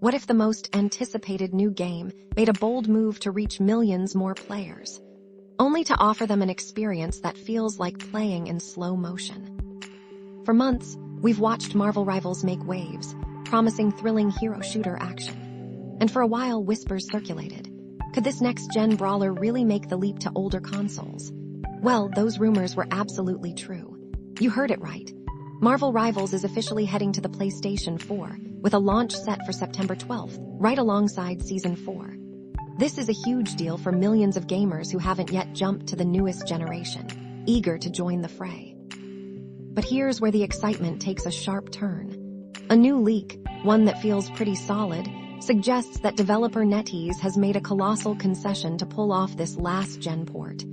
What if the most anticipated new game made a bold move to reach millions more players, only to offer them an experience that feels like playing in slow motion? For months, we've watched Marvel Rivals make waves, promising thrilling hero shooter action. And for a while, whispers circulated. Could this next-gen brawler really make the leap to older consoles? Well, those rumors were absolutely true. You heard it right. Marvel Rivals is officially heading to the PlayStation 4, with a launch set for September 12th, right alongside Season 4. This is a huge deal for millions of gamers who haven't yet jumped to the newest generation, eager to join the fray. But here's where the excitement takes a sharp turn. A new leak, one that feels pretty solid, suggests that developer NetEase has made a colossal concession to pull off this last-gen port.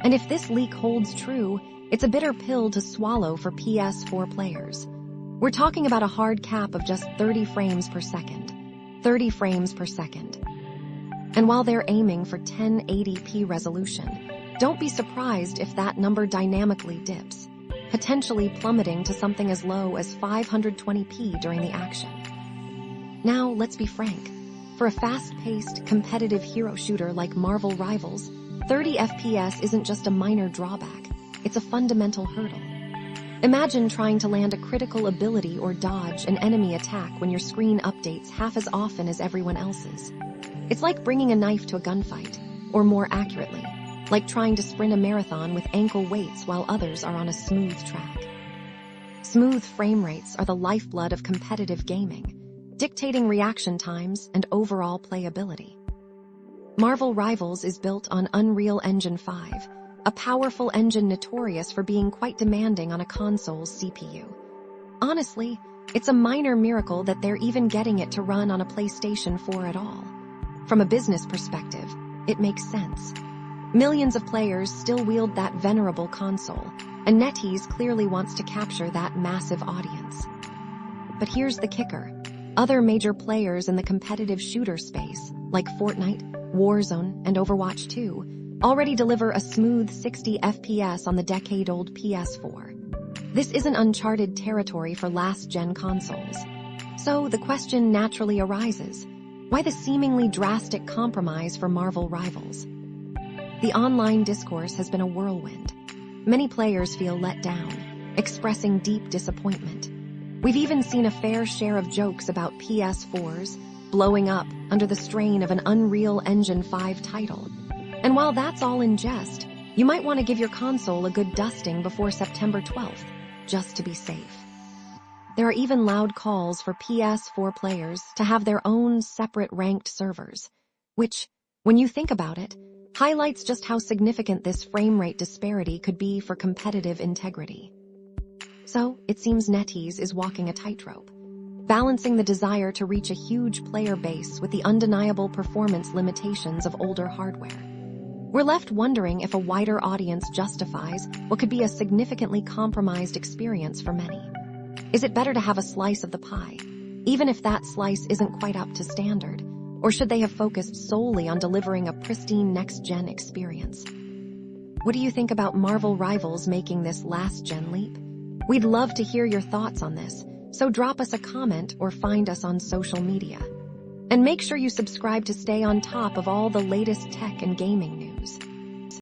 And if this leak holds true, it's a bitter pill to swallow for PS4 players. We're talking about a hard cap of just 30 frames per second. 30 frames per second. And while they're aiming for 1080p resolution, don't be surprised if that number dynamically dips, potentially plummeting to something as low as 520p during the action. Now, let's be frank. For a fast-paced, competitive hero shooter like Marvel Rivals, 30 FPS isn't just a minor drawback, it's a fundamental hurdle. Imagine trying to land a critical ability or dodge an enemy attack when your screen updates half as often as everyone else's. It's like bringing a knife to a gunfight, or more accurately, like trying to sprint a marathon with ankle weights while others are on a smooth track. Smooth frame rates are the lifeblood of competitive gaming, dictating reaction times and overall playability. Marvel Rivals is built on Unreal Engine 5, a powerful engine notorious for being quite demanding on a console's CPU. Honestly, it's a minor miracle that they're even getting it to run on a PlayStation 4 at all. From a business perspective, it makes sense. Millions of players still wield that venerable console, and NetEase clearly wants to capture that massive audience. But here's the kicker. Other major players in the competitive shooter space, like Fortnite, Warzone, and Overwatch 2, already deliver a smooth 60 FPS on the decade-old PS4. This isn't uncharted territory for last-gen consoles. So the question naturally arises, why the seemingly drastic compromise for Marvel Rivals? The online discourse has been a whirlwind. Many players feel let down, expressing deep disappointment. We've even seen a fair share of jokes about PS4s blowing up under the strain of an Unreal Engine 5 title. And while that's all in jest, you might want to give your console a good dusting before September 12th, just to be safe. There are even loud calls for PS4 players to have their own separate ranked servers, which, when you think about it, highlights just how significant this frame rate disparity could be for competitive integrity. So, it seems NetEase is walking a tightrope, balancing the desire to reach a huge player base with the undeniable performance limitations of older hardware. We're left wondering if a wider audience justifies what could be a significantly compromised experience for many. Is it better to have a slice of the pie, even if that slice isn't quite up to standard? Or should they have focused solely on delivering a pristine next-gen experience? What do you think about Marvel Rivals making this last-gen leap? We'd love to hear your thoughts on this, so drop us a comment or find us on social media. And make sure you subscribe to stay on top of all the latest tech and gaming news.